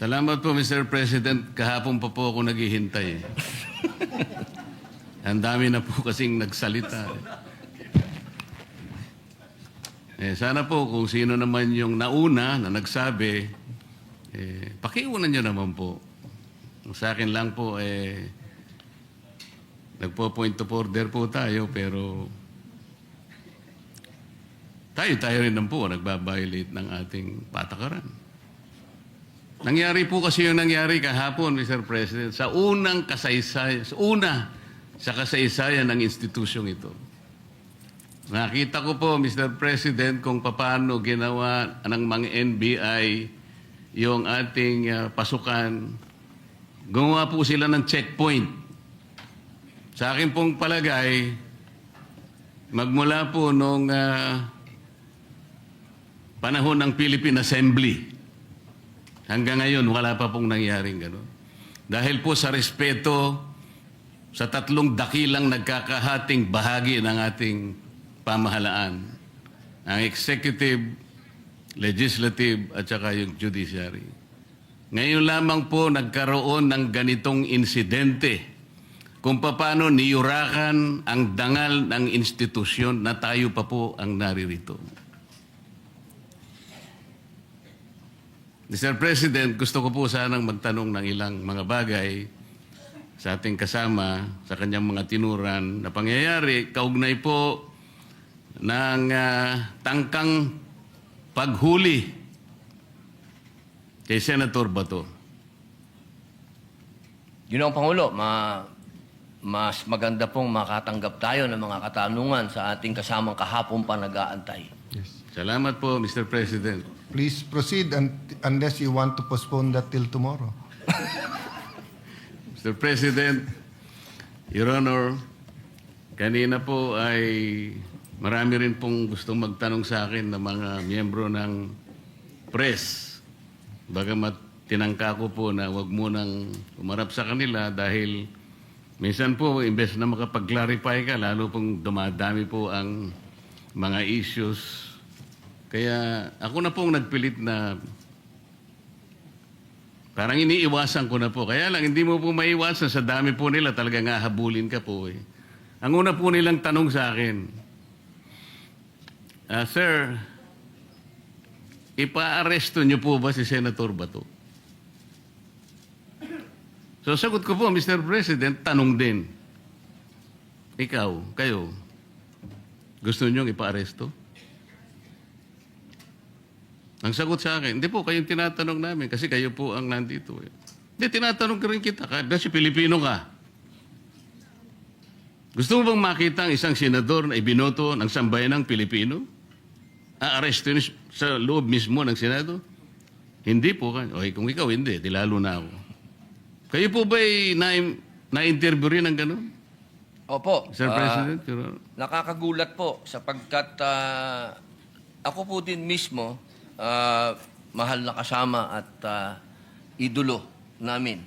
Salamat po, Mr. President. Kahapon pa po ako naghihintay. Ang dami na po kasing nagsalita. Sana po kung sino naman yung nauna na nagsabi, pakiunan nyo naman po. Sa akin lang po, nagpo-point of order po tayo, pero tayo rin naman po nagbabiolate ng ating patakaran. Nangyari po kasi yung nangyari kahapon, Mr. President, sa unang kasaysayan, sa kasaysayan ng institusyong ito. Nakita ko po, Mr. President, kung paano ginawa ng mga NBI yung ating pasukan. Gumawa po sila ng checkpoint. Sa akin pong palagay, magmula po nung panahon ng Philippine Assembly, hanggang ngayon, wala pa pong nangyaring gano'n. Dahil po sa respeto sa tatlong dakilang nagkakahating bahagi ng ating pamahalaan, ang executive, legislative, at saka yung judiciary. Ngayon lamang po nagkaroon ng ganitong insidente kung paano niyurakan ang dangal ng institusyon na tayo pa po ang naririto. Mr. President, gusto ko po sanang magtanong ng ilang mga bagay sa ating kasama, sa kanyang mga tinuran na pangyayari, kaugnay po ng tangkang paghuli kay Senator Bato. Ginoong Pangulo, mas maganda pong makatanggap tayo ng mga katanungan sa ating kasamang kahapon pa nag-aantay. Yes. Salamat po, Mr. President. Please proceed unless you want to postpone that till tomorrow. Mr. President, Your Honor, kanina po ay marami rin pong gustong magtanong sa akin ng mga miyembro ng press. Bagamat tinangka ko po na wag munang umarap sa kanila dahil minsan po, imbes na makapag-clarify ka, lalo pong dumadami po ang mga issues. Kaya ako na pong nagpilit na parang iniiwasan ko na po. Kaya lang, hindi mo po maiwasan. Sa dami po nila, talagang hahabulin ka po. Ang una po nilang tanong sa akin, Sir, ipa-aresto niyo po ba si Senator Bato? So, sagot ko po, Mr. President, tanong din. Ikaw, kayo, gusto niyo ipa-aresto? Ang sagot sa akin, hindi po, kayong tinatanong namin kasi kayo po ang nandito. Hindi, tinatanong ka rin kita, kasi Pilipino ka. Gusto mo bang makita ang isang senador na ibinoto ng sambayanang Pilipino? Aaresto sa loob mismo ng Senado? Hindi po. O kung ikaw hindi, lalo na ako. Kayo po ba'y na-interview rin ng gano'n? Opo. Sir President? Nakakagulat po sapagkat ako po din mismo, mahal na kasama at idolo namin,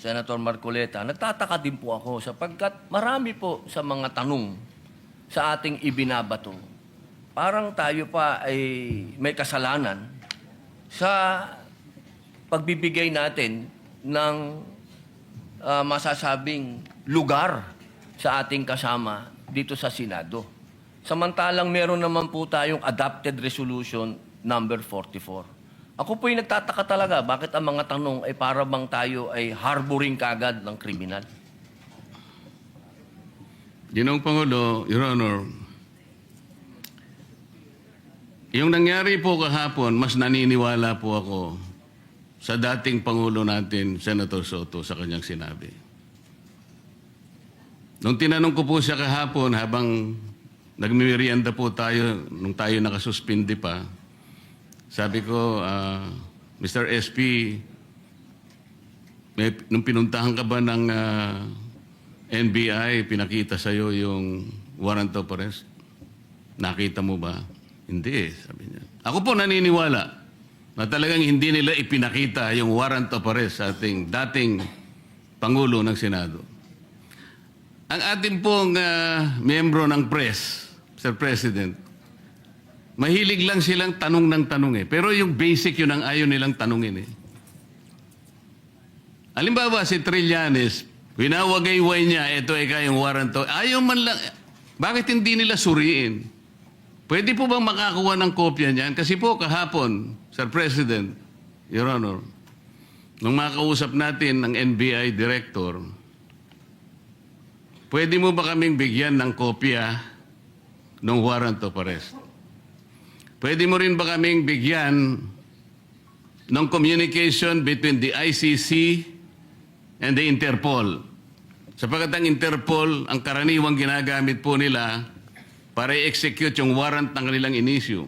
Senator Marcoleta. Nagtataka din po ako sapagkat marami po sa mga tanong sa ating ibinabato. Parang tayo pa ay may kasalanan sa pagbibigay natin ng masasabing lugar sa ating kasama dito sa Senado. Samantalang meron naman po tayong adopted resolution number 44. Ako po'y nagtataka talaga bakit ang mga tanong ay para bang tayo ay harboring kagad ng kriminal. Ginoong Pangulo, Your Honor, yung nangyari po kahapon, mas naniniwala po ako sa dating Pangulo natin, Senator Soto, sa kanyang sinabi. Nung tinanong ko po siya kahapon, habang nagmimerienda po tayo, nung tayo nakasuspindi pa, sabi ko, Mr. SP, nung pinuntahan ka ba ng NBI, pinakita sa'yo yung warrant of arrest? Nakita mo ba? Hindi, sabi niya. Ako po naniniwala na talagang hindi nila ipinakita yung warrant of arrest sa ating dating Pangulo ng Senado. Ang ating pong miyembro ng press, Mr. President, mahilig lang silang tanong ng tanong eh. Pero yung basic yun ang ayaw nilang tanongin eh. Halimbawa, si Trillanes, winawagayway niya, ito ay kayong warrant to. Ayaw man lang, bakit hindi nila suriin? Pwede po bang makakuha ng kopya niyan? Kasi po kahapon, Sir President, Your Honor, nung makausap natin ng NBI Director, pwede mo ba kaming bigyan ng kopya ng warrant of arrest? Pwede mo rin ba kaming bigyan ng communication between the ICC and the Interpol? Sapagkat ang Interpol, ang karaniwang ginagamit po nila para i-execute yung warrant ng kanilang in-issue.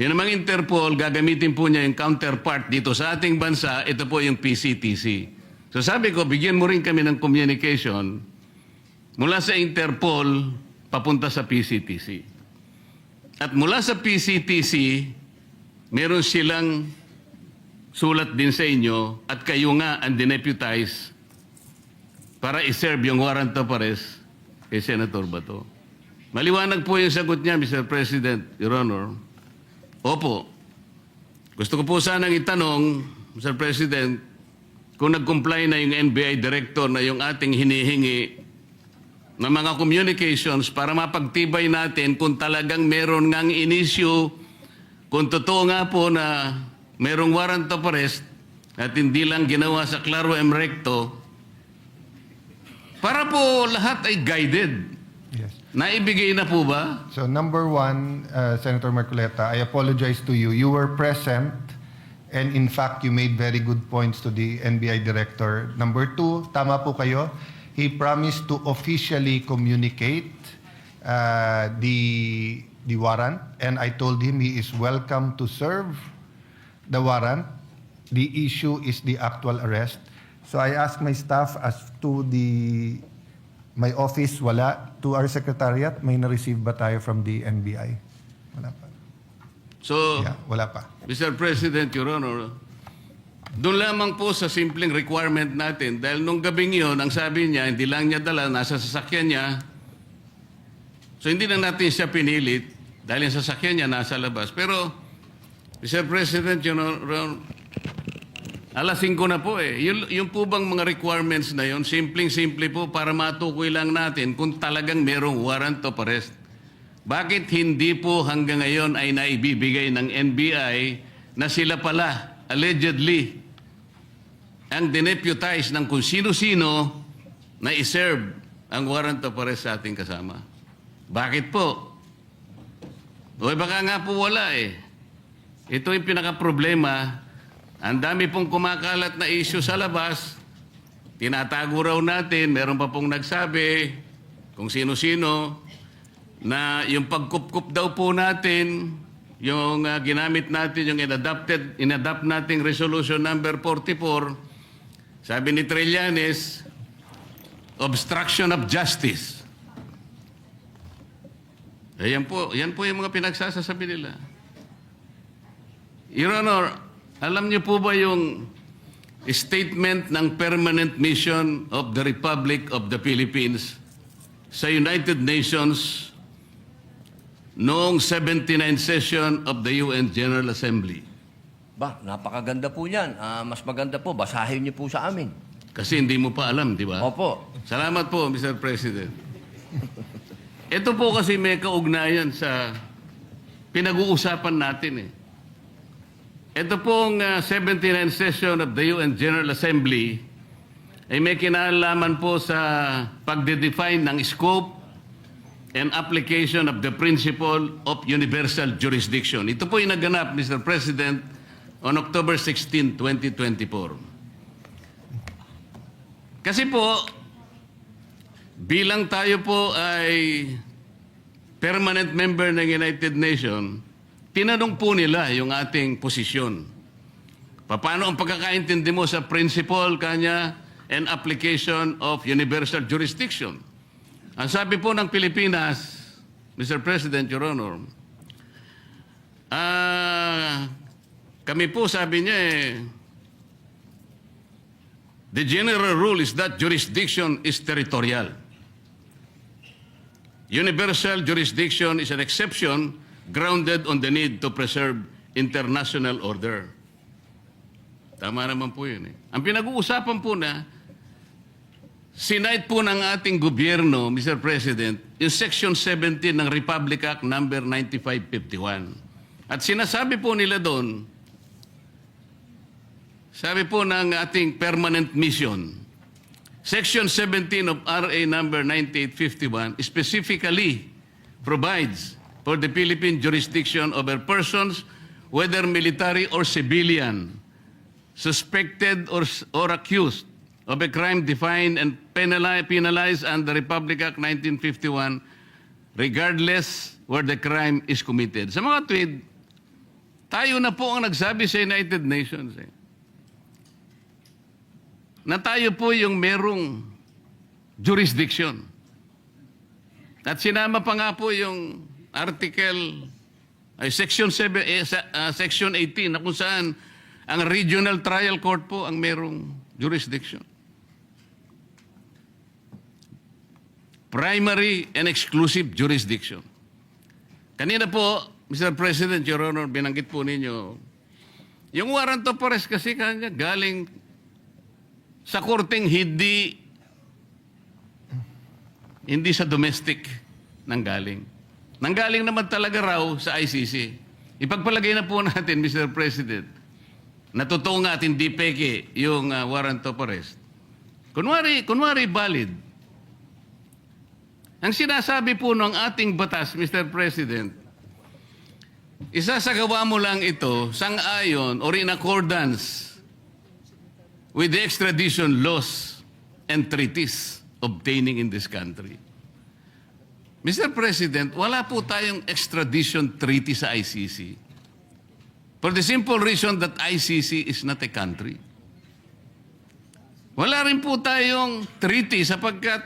Yung namang Interpol, gagamitin po niya yung counterpart dito sa ating bansa, ito po yung PCTC. So sabi ko, bigyan mo rin kami ng communication mula sa Interpol papunta sa PCTC. At mula sa PCTC, meron silang sulat din sa inyo at kayo nga ang dineputize para i-serve yung warrant of arrest kay Senator Bato. Maliwanag po yung sagot niya, Mr. President, Your Honor. Opo. Gusto ko po sanang itanong, Mr. President, kung nag-comply na yung NBI Director na yung ating hinihingi ng mga communications para mapagtibay natin kung talagang meron ngang in-issue, kung totoo nga po na merong warrant of arrest at hindi lang ginawa sa Claro M. Recto, para po lahat ay guided. Yes. Naibigay na po ba? So number one, Senator Marcoleta, I apologize to you. You were present and in fact, you made very good points to the NBI Director. Number two, tama po kayo. He promised to officially communicate the warrant and I told him he is welcome to serve the warrant. The issue is the actual arrest. So I asked my staff as to my office, wala. To our secretariat, may na-receive ba tayo from the NBI? Wala pa. So, Yeah, wala pa. Mr. President, Your Honor, doon lamang po sa simpleng requirement natin dahil nung gabing yun, ang sabi niya, hindi lang niya dala, nasa sasakyan niya. So, hindi na natin siya pinilit dahil yung sasakyan niya nasa labas. Pero, Mr. President, Your Honor, alas 5 na po eh. Yung po bang mga requirements na yun, simpleng-simple po para matukoy lang natin kung talagang merong warrant of arrest. Bakit hindi po hanggang ngayon ay naibibigay ng NBI na sila pala, allegedly, ang dineputize ng kung sino-sino na iserve ang warrant of arrest sa ating kasama? Bakit po? O baka nga po wala eh. Ito yung pinaka-problema. Ang dami pong kumakalat na issue sa labas, tinatago raw natin, meron pa pong nagsabi, kung sino-sino, na yung pagkup-kup daw po natin, yung ginamit natin, yung inadapt nating resolution number 44, sabi ni Trillanes, obstruction of justice. Yan po yung mga pinagsasasabi nila. Your Honor, alam niyo po ba yung statement ng Permanent Mission of the Republic of the Philippines sa United Nations noong 79th session of the UN General Assembly? Ba, napakaganda po yan. Mas maganda po, basahin niyo po sa amin. Kasi hindi mo pa alam, di ba? Opo. Salamat po, Mr. President. Ito po kasi may kaugnayan sa pinag-uusapan natin eh. Ito pong 79th session of the UN General Assembly ay may kinalaman po sa pagde-define ng scope and application of the principle of universal jurisdiction. Ito po yung naganap, Mr. President, on October 16, 2024. Kasi po, bilang tayo po ay permanent member ng United Nations, tinanong po nila yung ating posisyon. Paano ang pagkakaintindi mo sa principle kanya and application of universal jurisdiction? Ang sabi po ng Pilipinas, Mr. President, Your Honor, kami po sabi niya the general rule is that jurisdiction is territorial. Universal jurisdiction is an exception grounded on the need to preserve international order. Tama naman po yun eh. Ang pinag-uusapan po na, sinight po ng ating gobyerno, Mr. President, yung Section 17 ng Republic Act number 9551. At sinasabi po nila doon, sabi po ng ating permanent mission, Section 17 of RA number 9851 specifically provides for the Philippine jurisdiction over persons, whether military or civilian, suspected or accused of a crime defined and penalized under Republic Act 1951, regardless where the crime is committed. Sa mga tweet, tayo na po ang nagsabi sa United Nations na tayo po yung merong jurisdiction. At sinama pa nga po yung Section 18 na kung saan ang Regional Trial Court po ang merong jurisdiction. Primary and exclusive jurisdiction. Kanina po, Mr. President, Your Honor, binanggit po ninyo, yung warrant of arrest kasi kanya galing sa korteng hindi sa domestic nanggaling. Nanggaling naman talaga raw sa ICC. Ipagpalagay na po natin, Mr. President, na totoo nga at hindi peke yung warrant of arrest. Kunwari valid. Ang sinasabi po ng ating batas, Mr. President, isasagawa mo lang ito sang-ayon or in accordance with the extradition laws and treaties obtaining in this country. Mr. President, wala po tayong extradition treaty sa ICC. For the simple reason that ICC is not a country. Wala rin po tayong treaty sapagkat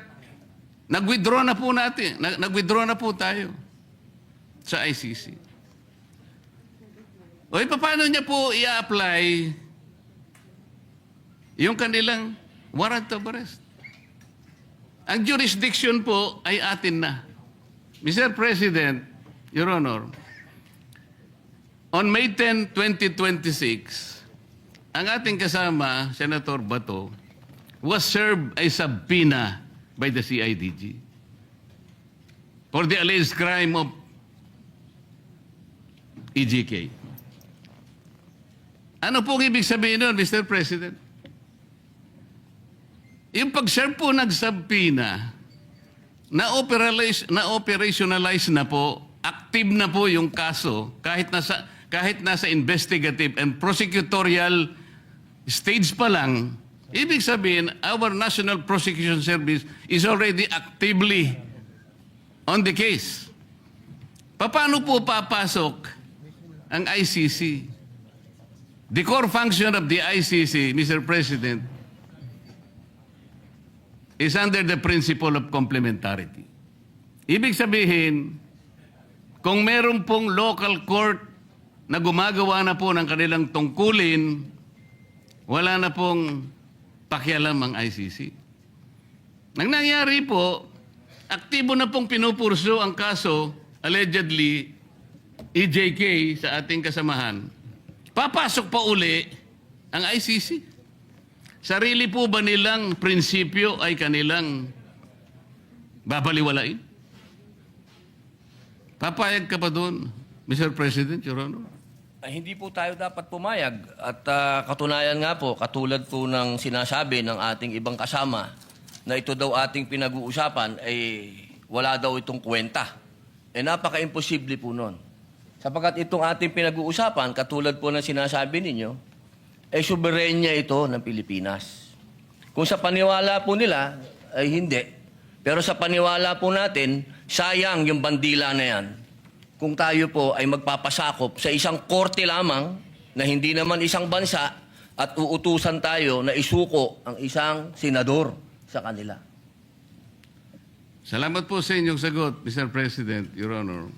nag-withdraw na po natin. Nag-withdraw na po tayo sa ICC. O paano niya po i-apply yung kanilang warrant of arrest? Ang jurisdiction po ay atin na. Mr. President, Your Honor, on May 10, 2026, ang ating kasama, Senator Bato, was served a subpoena by the CIDG for the alleged crime of EJK. Ano pong ibig sabihin nun, Mr. President? Yung pag-serve po ng subpoena, na-operationalize na po, active na po yung kaso kahit nasa investigative and prosecutorial stage pa lang. Ibig sabihin, our National Prosecution Service is already actively on the case. Paano po papasok ang ICC? The core function of the ICC, Mr. President, is under the principle of complementarity. Ibig sabihin, kung meron pong local court na gumagawa na po ng kanilang tungkulin, wala na pong pakialam ang ICC. Nang nangyari po, aktibo na pong pinupurso ang kaso, allegedly, EJK sa ating kasamahan. Papasok pa uli ang ICC. Sarili po ba nilang prinsipyo ay kanilang babaliwalain? Papayag ka pa doon, Mr. President, Your Honor? Hindi po tayo dapat pumayag. At katunayan nga po, katulad po ng sinasabi ng ating ibang kasama, na ito daw ating pinag-uusapan, ay wala daw itong kwenta. Napaka-imposible po nun. Sapagkat itong ating pinag-uusapan, katulad po ng sinasabi ninyo, soberenya ito ng Pilipinas. Kung sa paniwala po nila, ay hindi. Pero sa paniwala po natin, sayang yung bandila na yan. Kung tayo po ay magpapasakop sa isang korte lamang na hindi naman isang bansa at uutusan tayo na isuko ang isang senador sa kanila. Salamat po sa inyong sagot, Mr. President, Your Honor.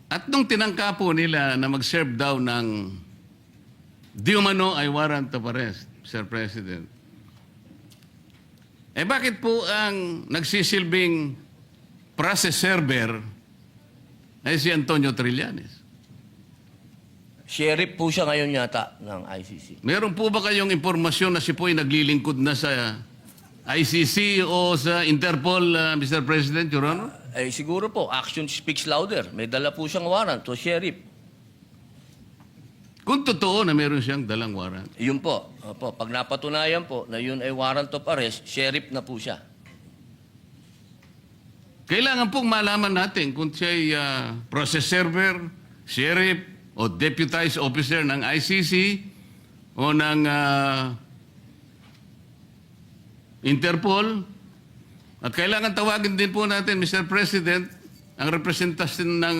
At nung tinangka po nila na mag-serve daw ng di umano ay warrant of arrest, Mr. President, bakit po ang nagsisilbing process server ay si Antonio Trillanes? Sheriff po siya ngayon yata ng ICC. Meron po ba kayong impormasyon na si po ay naglilingkod na sa ICC o sa Interpol, Mr. President, Your Honor? Eh, siguro po, action speaks louder. May dala po siyang warrant to sheriff. Kung totoo na meron siyang dalang warrant. Yun po. Opo, pag napatunayan po na yun ay warrant of arrest, sheriff na po siya. Kailangan pong malaman natin kung siya ay process server, sheriff, o deputized officer ng ICC o ng Interpol. At kailangan tawagin din po natin, Mr. President, ang representasyon ng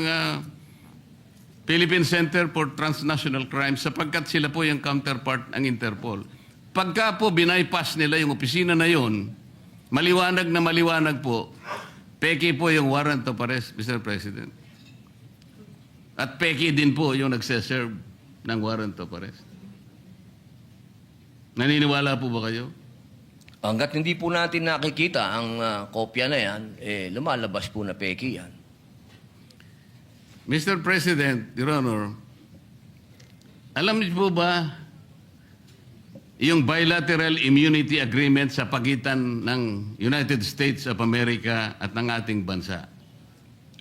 Philippine Center for Transnational Crimes sapagkat sila po yung counterpart ng Interpol. Pagka po binaypass nila yung opisina na yon, maliwanag na maliwanag po, peki po yung warrant of arrest, Mr. President. At peki din po yung nagseserve ng warrant of arrest. Naniniwala po ba kayo? Hanggat hindi po natin nakikita ang kopya na yan, eh, lumalabas po na peki yan. Mr. President, Your Honor, alam niyo po ba yung bilateral immunity agreement sa pagitan ng United States of America at ng ating bansa?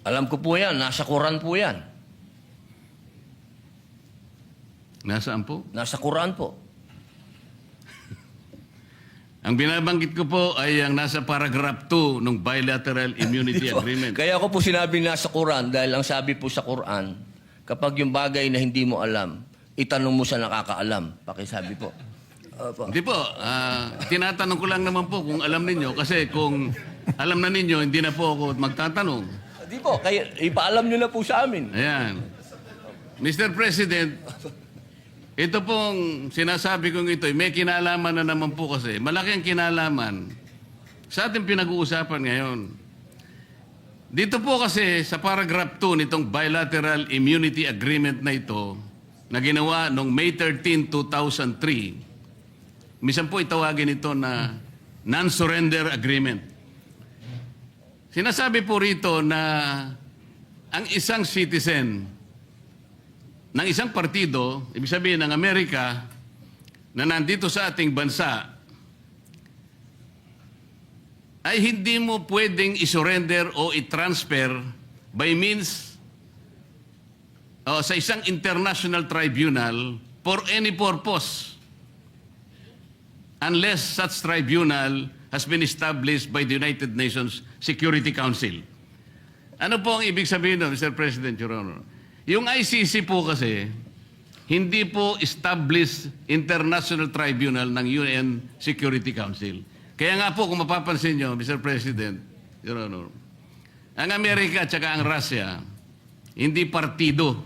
Alam ko po yan, nasa Quran po yan. Nasaan po? Nasa Quran po. Ang binabanggit ko po ay ang nasa paragraph 2 ng bilateral immunity agreement. Kaya ako po sinabing nasa Quran dahil ang sabi po sa Quran, kapag yung bagay na hindi mo alam, itanong mo sa nakakaalam. Pakisabi po. Opo. Hindi po, tinatanong ko lang naman po kung alam ninyo kasi kung alam na ninyo, hindi na po ako magtatanong. Di po, kaya ipaalam nyo na po sa amin. Ayan. Mr. President, ito pong sinasabi kong ito, may kinalaman na naman po kasi. Malaki ang kinalaman sa ating pinag-uusapan ngayon. Dito po kasi sa paragraph 2 nitong bilateral immunity agreement na ito na ginawa noong May 13, 2003, minsan po itawagin ito na non-surrender agreement. Sinasabi po rito na ang isang citizen ng isang partido, ibig sabihin ng Amerika, na nandito sa ating bansa, ay hindi mo pwedeng isurrender o i-transfer by means sa isang international tribunal for any purpose unless such tribunal has been established by the United Nations Security Council. Ano po ang ibig sabihin nun, Mr. President, Your Honor? Yung ICC po kasi, hindi po established international tribunal ng UN Security Council. Kaya nga po, kung mapapansin nyo, Mr. President, Your Honor, ang Amerika at saka ang Russia, hindi partido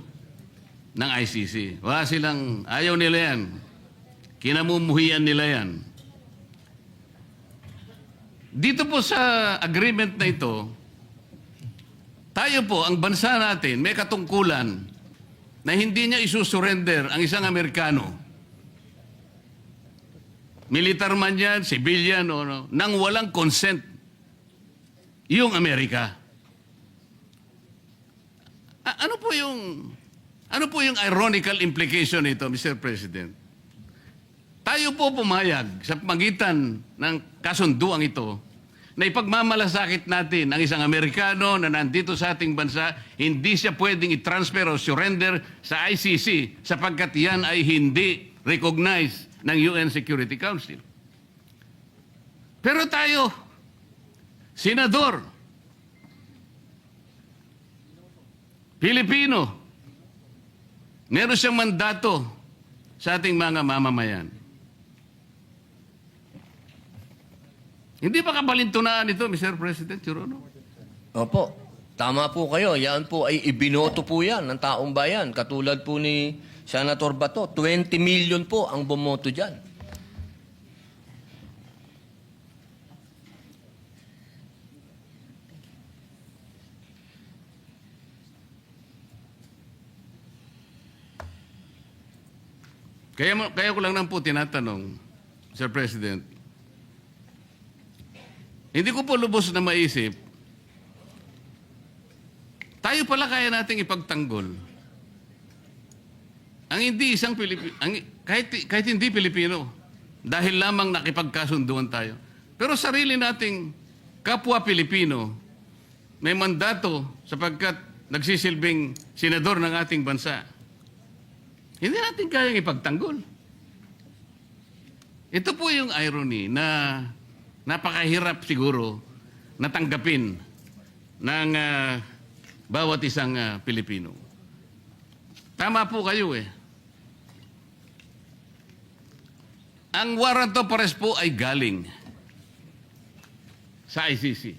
ng ICC. Wala silang, ayaw nila yan. Kinamumuhian nila yan. Dito po sa agreement na ito, tayo po, ang bansa natin, may katungkulan na hindi niya isusurrender ang isang Amerikano. Militar man yan, civilian, o no, nang walang consent yung Amerika. Ano po yung ironical implication nito, Mr. President? Tayo po pumayag sa pagitan ng kasunduang ito na ipagmamalasakit natin ang isang Amerikano na nandito sa ating bansa, hindi siya pwedeng i-transfer o surrender sa ICC sapagkat yan ay hindi recognized ng UN Security Council. Pero tayo, senador, Pilipino, meron siyang mandato sa ating mga mamamayan. Hindi ba kabalintunaan ito, Mr. President, Your Honor? Opo. Tama po kayo. Yan po ay ibinoto po yan ng taong bayan. Katulad po ni Senator Bato. 20 million po ang bumoto dyan. Kaya ko lang nang po tinatanong, Mr. President, hindi ko po lubos na maisip, tayo pala kaya nating ipagtanggol ang hindi isang Pilipino, kahit hindi Pilipino, dahil lamang nakipagkasunduan tayo. Pero sarili nating kapwa Pilipino, may mandato sapagkat nagsisilbing senador ng ating bansa. Hindi natin kayang ipagtanggol. Ito po yung irony na napakahirap siguro natanggapin ng bawat isang Pilipino. Tama po kayo eh. Ang warrant of arrest po ay galing sa ICC.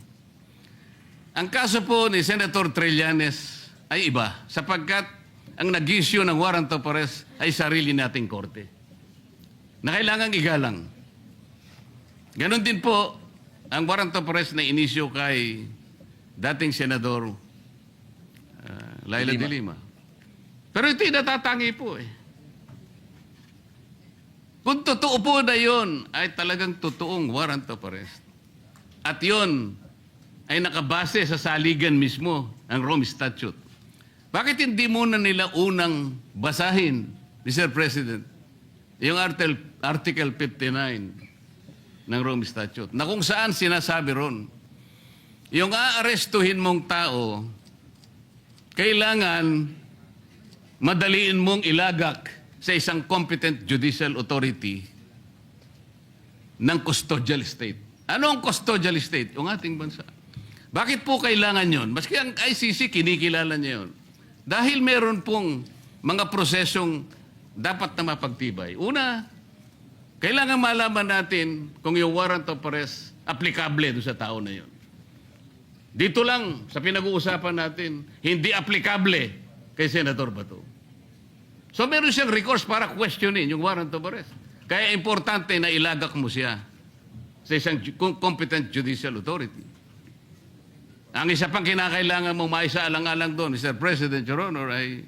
Ang kaso po ni Senator Trillanes ay iba sapagkat ang nag-issue ng warrant of arrest ay sarili nating korte na kailangang igalang. Ganon din po ang warrant of arrest na inisyo kay dating Senador Laila de Lima. Pero ito'y natatangi po eh. Kung totoo po na yun, ay talagang totoong warrant of arrest. At yun ay nakabase sa saligan mismo ang Rome Statute. Bakit hindi muna nila unang basahin, Mr. President, yung Article 59 ng Rome Statute, na kung saan sinasabi ron, yung aarestuhin mong tao, kailangan madaliin mong ilagak sa isang competent judicial authority ng custodial state. Ano ang custodial state? Yung ating bansa. Bakit po kailangan yon? Maski ang ICC, kinikilala niya yun. Dahil meron pong mga prosesong dapat na mapagtibay. Una, kailangan malaman natin kung yung warrant of arrest applicable doon sa tao na yun. Dito lang, sa pinag-uusapan natin, hindi applicable kay Senator Bato. So meron siyang recourse para questionin yung warrant of arrest. Kaya importante na ilagak mo siya sa isang competent judicial authority. Ang isa pang kinakailangan mong maisaalang-alang doon, Mr. President, Your Honor, ay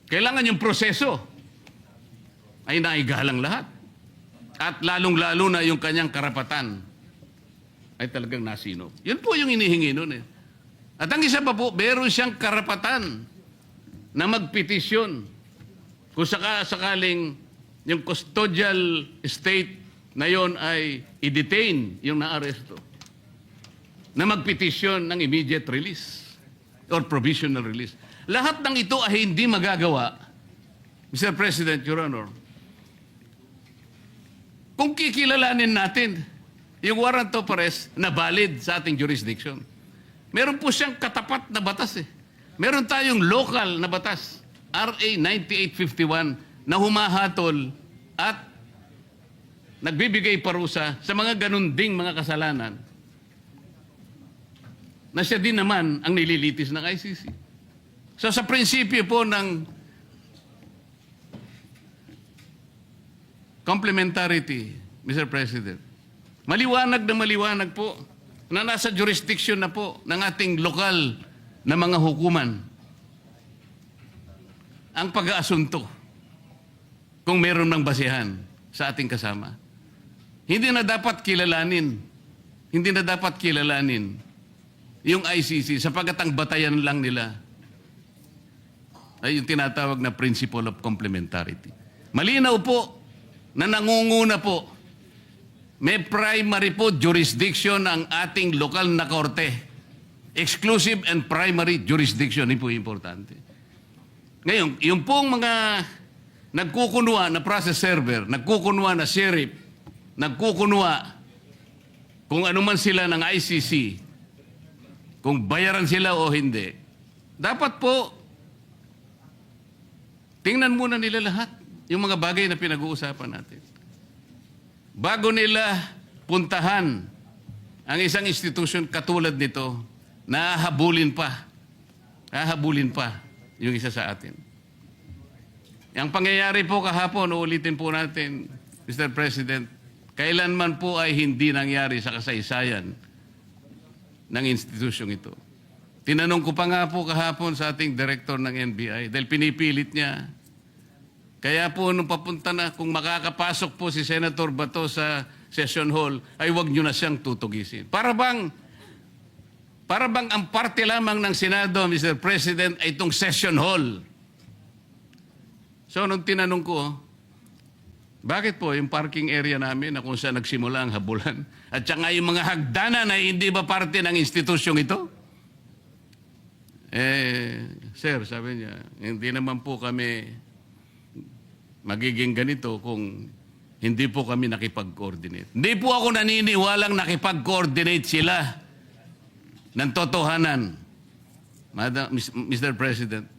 kailangan yung proseso ay naigalang lahat. At lalong-lalo na yung kanyang karapatan ay talagang nasinop. Yun po yung inihingi nun eh. At ang isa pa po, meron siyang karapatan na magpetisyon kung sakaling yung custodial state na yon ay i-detain yung naaresto, na magpetisyon ng immediate release or provisional release. Lahat ng ito ay hindi magagawa, Mr. President, Your Honor, kung kikilalanin natin yung warrant of arrest na valid sa ating jurisdiction. Meron po siyang katapat na batas eh. Meron tayong local na batas, RA 9851, na humahatol at nagbibigay parusa sa mga ganun ding mga kasalanan na siya din naman ang nililitis ng ICC. So sa prinsipyo po ng complementarity, Mr. President, maliwanag na maliwanag po na nasa jurisdiction na po ng ating lokal na mga hukuman ang pag-aasunto kung meron ng basihan sa ating kasama. Hindi na dapat kilalanin yung ICC sapagkat ang batayan lang nila ay yung tinatawag na principle of complementarity. Malinaw po na nangunguna po, may primary po jurisdiction ang ating lokal na korte. Exclusive and primary jurisdiction, yun po importante. Ngayon, yung pong mga nagkukunwa na process server, nagkukunwa na sheriff, nagkukunwa kung ano man sila ng ICC, kung bayaran sila o hindi, dapat po tingnan muna nila lahat yung mga bagay na pinag-uusapan natin. Bago nila puntahan ang isang institution katulad nito, nahahabulin pa yung isa sa atin. Ang pangyayari po kahapon, uulitin po natin, Mr. President, kailanman po ay hindi nangyari sa kasaysayan ng institusyong ito. Tinanong ko pa nga po kahapon sa ating director ng NBI dahil pinipilit niya. Kaya po nung papunta na, kung makakapasok po si Senator Bato sa session hall, ay wag nyo na siyang tutugisin. Para bang ang parte lamang ng Senado, Mr. President, ay itong session hall. So, nung tinanong ko, bakit po yung parking area namin na kung saan nagsimula ang habulan at saka yung mga hagdanan ay hindi ba parte ng institusyong ito? Sir, sabi niya, hindi naman po kami magiging ganito kung hindi po kami nakipag-coordinate. Hindi po ako naniniwalang nakipag-coordinate sila ng totohanan. Mr. President,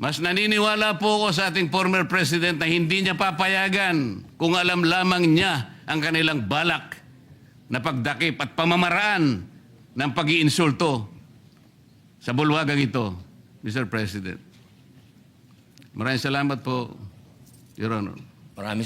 mas naniniwala po ako sa ating former President na hindi niya papayagan kung alam lamang niya ang kanilang balak na pagdakip at pamamaraan ng pag-iinsulto sa bulwagang ito, Mr. President. Maraming salamat po, Your Honor. Maraming